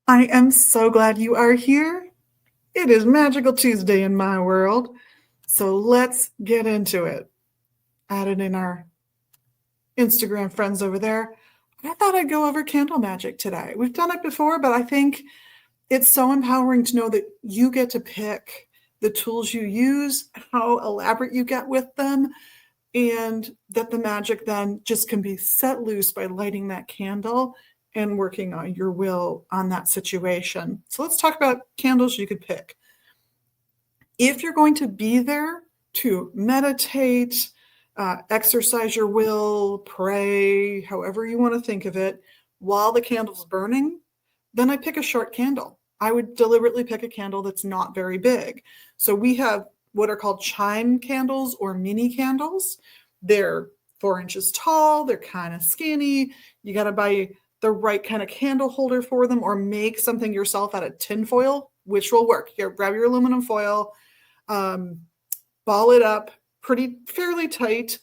I am so glad you are here. It is Magical Tuesday in my world. So let's get into it. Added in our Instagram friends over there. I thought I'd go over candle magic today. We've done it before, but I think it's so empowering to know that you get to pick the tools you use, how elaborate you get with them, and that the magic then just can be set loose by lighting that candle and working on your will on that situation. So let's talk about candles you could pick. If you're going to be there to meditate, exercise your will, pray, however you want to think of it, while the candle's burning, then I pick a short candle. I would deliberately pick a candle that's not very big. So we have what are called chime candles or mini candles. They're 4 inches tall, they're kind of skinny. You got to buy the right kind of candle holder for them or make something yourself out of tin foil, which will work. Here, grab your aluminum foil, ball it up fairly tight,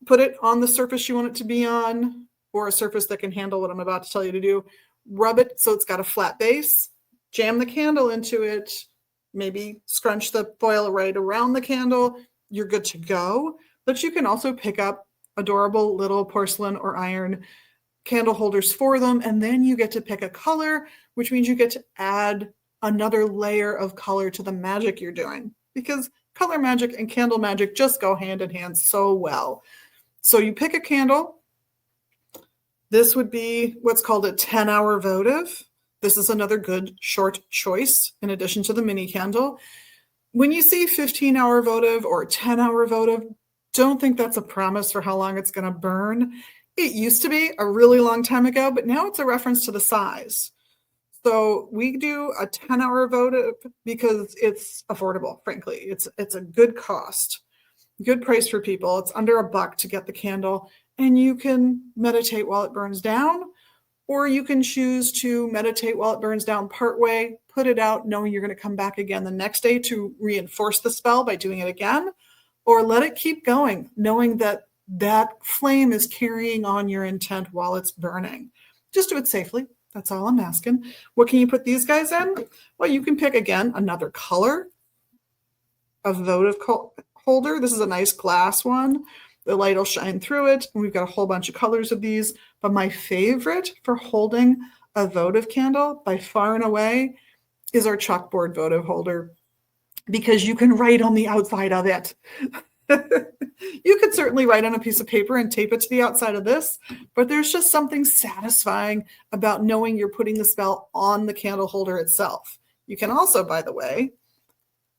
put it on the surface you want it to be on, or a surface that can handle what I'm about to tell you to do. Rub it so it's got a flat base, jam the candle into it, maybe scrunch the foil right around the candle. You're good to go. But you can also pick up adorable little porcelain or iron candle holders for them. And then you get to pick a color, which means you get to add another layer of color to the magic you're doing, because color magic and candle magic just go hand in hand so well. So you pick a candle. This would be what's called a 10-hour votive. This is another good short choice in addition to the mini candle. When you see 15-hour votive or 10-hour votive, don't think that's a promise for how long it's going to burn. It used to be a really long time ago, but now it's a reference to the size. So we do a 10-hour votive because it's affordable, frankly. It's a good cost, good price for people. It's under $1 to get the candle, and you can meditate while it burns down, or you can choose to meditate while it burns down partway, put it out knowing you're going to come back again the next day to reinforce the spell by doing it again, or let it keep going, knowing that that flame is carrying on your intent while it's burning. Just do it safely. That's all I'm asking. What can you put these guys in? Well, you can pick, again, another color of votive holder. This is a nice glass one. The light will shine through it. And we've got a whole bunch of colors of these. But my favorite for holding a votive candle by far and away is our chalkboard votive holder, because you can write on the outside of it. You could certainly write on a piece of paper and tape it to the outside of this, but there's just something satisfying about knowing you're putting the spell on the candle holder itself. You can also, by the way,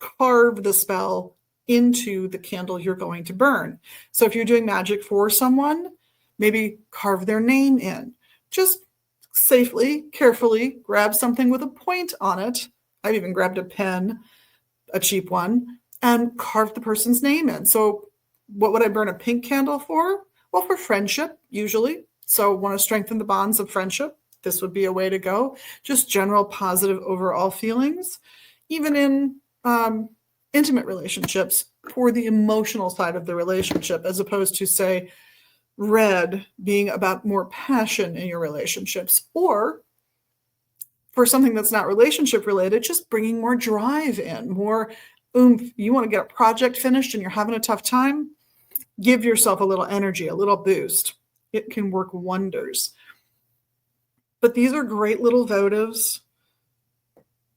carve the spell into the candle you're going to burn. So if you're doing magic for someone, maybe carve their name in. Just safely, carefully grab something with a point on it. I've even grabbed a pen, a cheap one, and carve the person's name in. So what would I burn a pink candle for? Well, for friendship, usually. So want to strengthen the bonds of friendship. This would be a way to go. Just general positive overall feelings. Even in intimate relationships, for the emotional side of the relationship, as opposed to, say, red being about more passion in your relationships. Or for something that's not relationship related, just bringing more drive in, more oomph. You want to get a project finished and you're having a tough time? Give yourself a little energy, a little boost. It can work wonders. But these are great little votives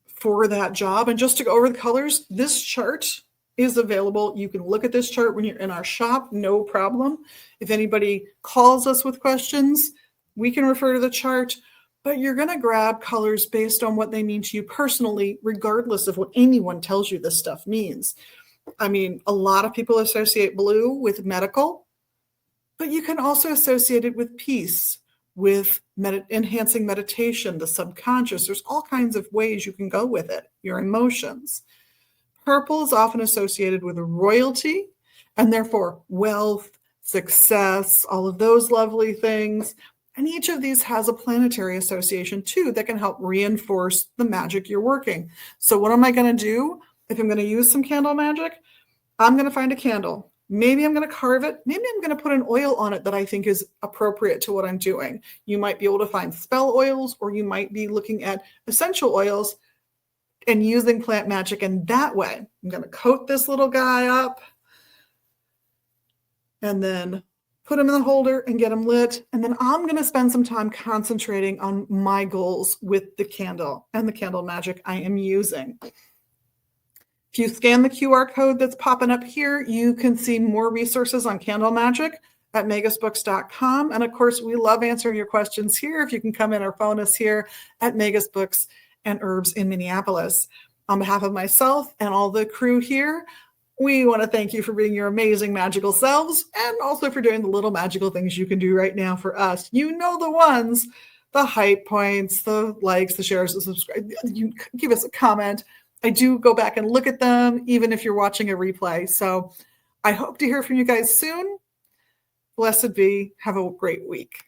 for that job. And just to go over the colors, this chart is available. You can look at this chart when you're in our shop, no problem. If anybody calls us with questions, we can refer to the chart. But you're going to grab colors based on what they mean to you personally, regardless of what anyone tells you this stuff means. I mean, a lot of people associate blue with medical, but you can also associate it with peace, with enhancing meditation, the subconscious. There's all kinds of ways you can go with it, your emotions. Purple is often associated with royalty and therefore wealth, success, all of those lovely things. And each of these has a planetary association too that can help reinforce the magic you're working. So what am I going to do if I'm going to use some candle magic? I'm going to find a candle Maybe I'm going to carve it. Maybe I'm going to put an oil on it that I think is appropriate to what I'm doing. You might be able to find spell oils, or you might be looking at essential oils and using plant magic in that way. I'm going to coat this little guy up and then put him in the holder and get him lit. And then I'm going to spend some time concentrating on my goals with the candle and the candle magic I am using. If you scan the QR code that's popping up here, you can see more resources on candle magic at magusbooks.com. And of course, we love answering your questions here. If you can come in or phone us here at Magus Books and Herbs in Minneapolis. On behalf of myself and all the crew here, we want to thank you for being your amazing magical selves, and also for doing the little magical things you can do right now for us. You know the ones, the hype points, the likes, the shares, the subscribe. You give us a comment. I do go back and look at them, even if you're watching a replay. So I hope to hear from you guys soon. Blessed be. Have a great week.